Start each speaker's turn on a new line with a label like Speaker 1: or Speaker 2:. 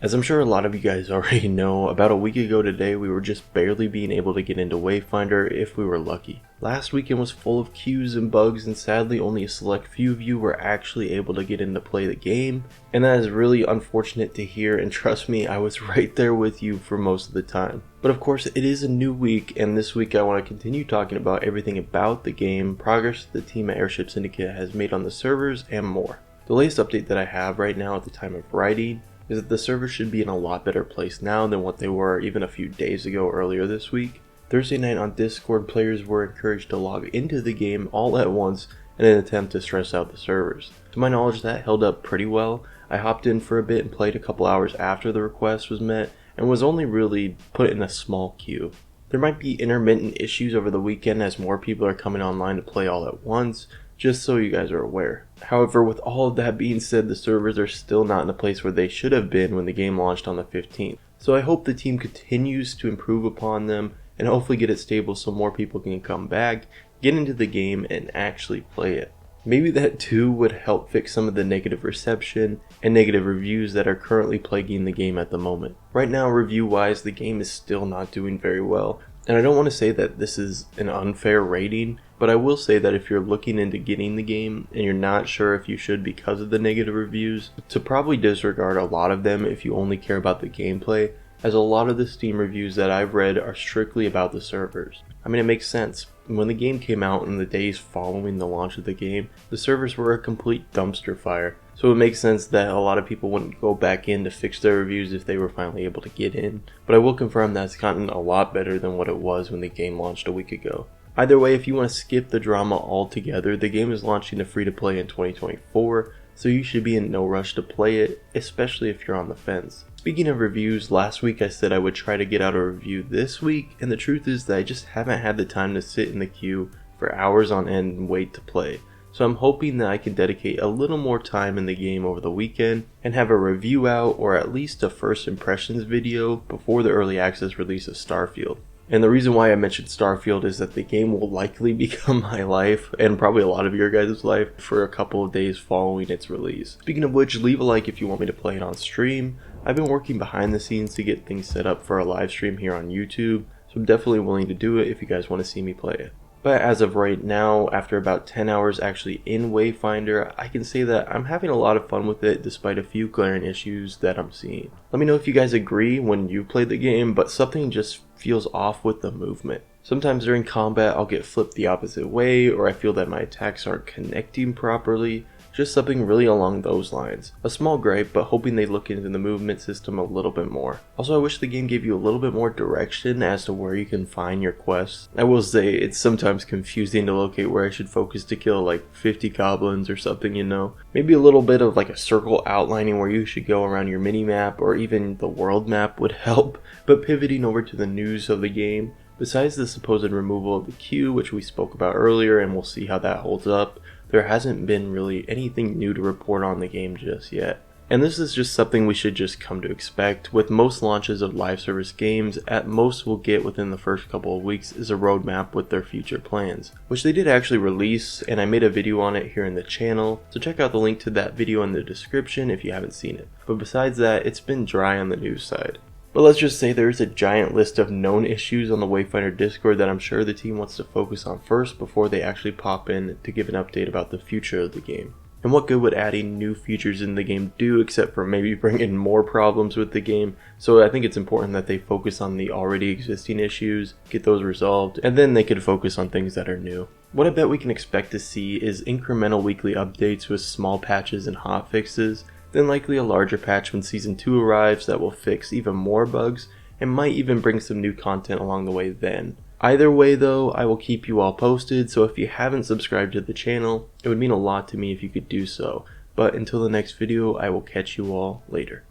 Speaker 1: As I'm sure a lot of you guys already know, about a week ago today we were just barely being able to get into Wayfinder if we were lucky. Last weekend was full of queues and bugs, and sadly only a select few of you were actually able to get in to play the game, and that is really unfortunate to hear, and trust me, I was right there with you for most of the time. But of course, it is a new week, and this week I want to continue talking about everything about the game, progress the team at Airship Syndicate has made on the servers, and more. The latest update that I have right now at the time of writing is that the servers should be in a lot better place now than what they were even a few days ago earlier this week. Thursday night on Discord, players were encouraged to log into the game all at once in an attempt to stress out the servers. To my knowledge, that held up pretty well. I hopped in for a bit and played a couple hours after the request was met and was only really put in a small queue. There might be intermittent issues over the weekend as more people are coming online to play all at once, just so you guys are aware. However, with all of that being said, the servers are still not in a place where they should have been when the game launched on the 15th. So I hope the team continues to improve upon them and hopefully get it stable so more people can come back, get into the game, and actually play it. Maybe that too would help fix some of the negative reception and negative reviews that are currently plaguing the game at the moment. Right now, review-wise, the game is still not doing very well, and I don't want to say that this is an unfair rating, but I will say that if you're looking into getting the game and you're not sure if you should because of the negative reviews, to probably disregard a lot of them if you only care about the gameplay, as a lot of the Steam reviews that I've read are strictly about the servers. I mean, it makes sense. When the game came out in the days following the launch of the game, the servers were a complete dumpster fire. So it makes sense that a lot of people wouldn't go back in to fix their reviews if they were finally able to get in. But I will confirm that it's gotten a lot better than what it was when the game launched a week ago. Either way, if you want to skip the drama altogether, the game is launching to free-to-play in 2024, so you should be in no rush to play it, especially if you're on the fence. Speaking of reviews, last week I said I would try to get out a review this week, and the truth is that I just haven't had the time to sit in the queue for hours on end and wait to play. So I'm hoping that I can dedicate a little more time in the game over the weekend and have a review out, or at least a first impressions video before the early access release of Starfield. And the reason why I mentioned Starfield is that the game will likely become my life, and probably a lot of your guys' life, for a couple of days following its release. Speaking of which, leave a like if you want me to play it on stream. I've been working behind the scenes to get things set up for a live stream here on YouTube, so I'm definitely willing to do it if you guys want to see me play it. But as of right now, after about 10 hours actually in Wayfinder, I can say that I'm having a lot of fun with it despite a few glaring issues that I'm seeing. Let me know if you guys agree when you play the game, but something just feels off with the movement. Sometimes during combat I'll get flipped the opposite way, or I feel that my attacks aren't connecting properly. Just something really along those lines. A small gripe, but hoping they look into the movement system a little bit more. Also, I wish the game gave you a little bit more direction as to where you can find your quests. I will say it's sometimes confusing to locate where I should focus to kill like 50 goblins or something, you know. Maybe a little bit of like a circle outlining where you should go around your mini-map, or even the world map would help. But pivoting over to the news of the game, besides the supposed removal of the queue, which we spoke about earlier, and we'll see how that holds up, there hasn't been really anything new to report on the game just yet. And this is just something we should just come to expect. With most launches of live service games, at most we'll get within the first couple of weeks is a roadmap with their future plans, which they did actually release, and I made a video on it here in the channel, so check out the link to that video in the description if you haven't seen it. But besides that, it's been dry on the news side. But let's just say there's a giant list of known issues on the Wayfinder Discord that I'm sure the team wants to focus on first before they actually pop in to give an update about the future of the game. And what good would adding new features in the game do except for maybe bringing more problems with the game? So I think it's important that they focus on the already existing issues, get those resolved, and then they could focus on things that are new. What I bet we can expect to see is incremental weekly updates with small patches and hotfixes, then likely a larger patch when Season 2 arrives that will fix even more bugs and might even bring some new content along the way then. Either way though, I will keep you all posted, so if you haven't subscribed to the channel, it would mean a lot to me if you could do so. But until the next video, I will catch you all later.